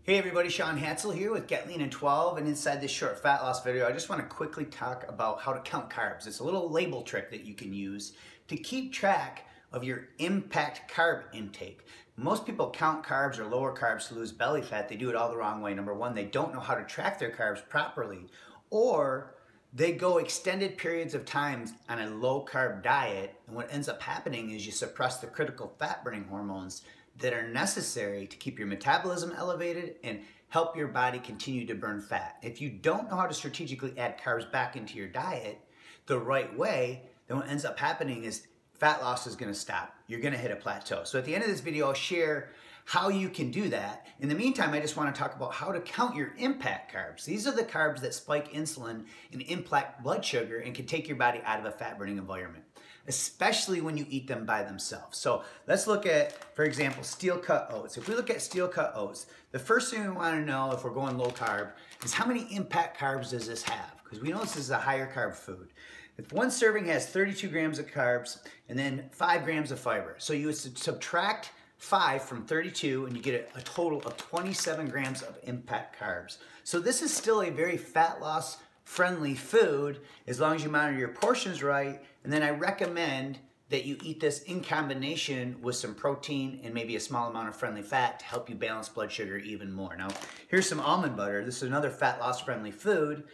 Hey everybody, Shaun Hadsall here with Get Lean in 12, and inside this short fat loss video I just want to quickly talk about how to count carbs. It's a little label trick that you can use to keep track of your impact carb intake. Most people count carbs or lower carbs to lose belly fat. They do it all the wrong way. Number one, they don't know how to track their carbs properly, or they go extended periods of time on a low carb diet, and what ends up happening is you suppress the critical fat burning hormones that are necessary to keep your metabolism elevated and help your body continue to burn fat. If you don't know how to strategically add carbs back into your diet the right way, then what ends up happening is fat loss is gonna stop. You're gonna hit a plateau. So at the end of this video, I'll share how you can do that. In the meantime, I just wanna talk about how to count your impact carbs. These are the carbs that spike insulin and impact blood sugar and can take your body out of a fat burning environment, especially when you eat them by themselves. So let's look at, for example, steel cut oats. If we look at steel cut oats, the first thing we wanna know if we're going low carb is how many impact carbs does this have? Because we know this is a higher carb food. If one serving has 32 grams of carbs and then 5 grams of fiber, so you would subtract 5 from 32 and you get a total of 27 grams of impact carbs. So this is still a very fat loss friendly food as long as you monitor your portions right. And then I recommend that you eat this in combination with some protein and maybe a small amount of friendly fat to help you balance blood sugar even more. Now, here's some almond butter. This is another fat loss friendly food,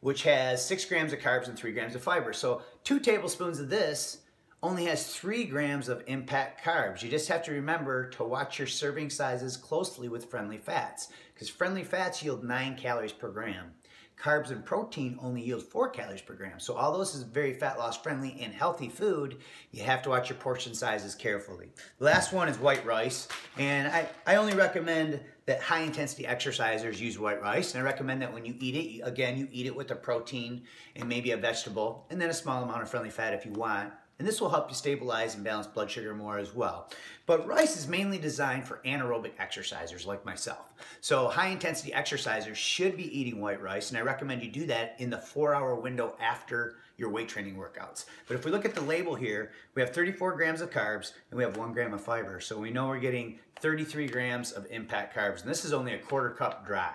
which has 6 grams of carbs and 3 grams of fiber. So 2 tablespoons of this only has 3 grams of impact carbs. You just have to remember to watch your serving sizes closely with friendly fats, because friendly fats yield 9 calories per gram. Carbs and protein only yield 4 calories per gram. So although this is very fat loss friendly and healthy food, you have to watch your portion sizes carefully. The last one is white rice, and I only recommend that high intensity exercisers use white rice, and I recommend that when you eat it, again, you eat it with a protein and maybe a vegetable, and then a small amount of friendly fat if you want. And this will help you stabilize and balance blood sugar more as well. But rice is mainly designed for anaerobic exercisers like myself. So high intensity exercisers should be eating white rice, and I recommend you do that in the 4-hour window after your weight training workouts. But if we look at the label here, we have 34 grams of carbs and we have 1 gram of fiber. So we know we're getting 33 grams of impact carbs, and this is only a 1/4 cup dry.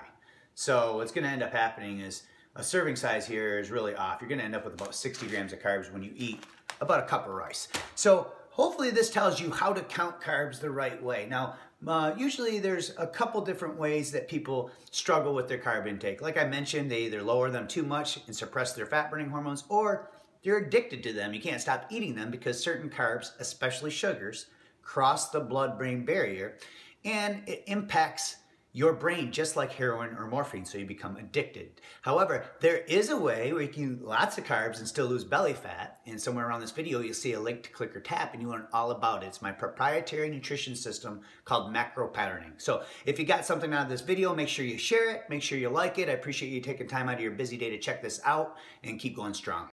So what's gonna end up happening is a serving size here is really off. You're gonna end up with about 60 grams of carbs when you eat about a cup of rice. So hopefully this tells you how to count carbs the right way. Now, usually there's a couple different ways that people struggle with their carb intake. Like I mentioned, they either lower them too much and suppress their fat burning hormones, or they're addicted to them. You can't stop eating them because certain carbs, especially sugars, cross the blood-brain barrier, and it impacts your brain just like heroin or morphine, so you become addicted. However, there is a way where you can eat lots of carbs and still lose belly fat, and somewhere around this video you'll see a link to click or tap and you learn all about it. It's my proprietary nutrition system called macro patterning. So if you got something out of this video, make sure you share it, make sure you like it. I appreciate you taking time out of your busy day to check this out, and keep going strong.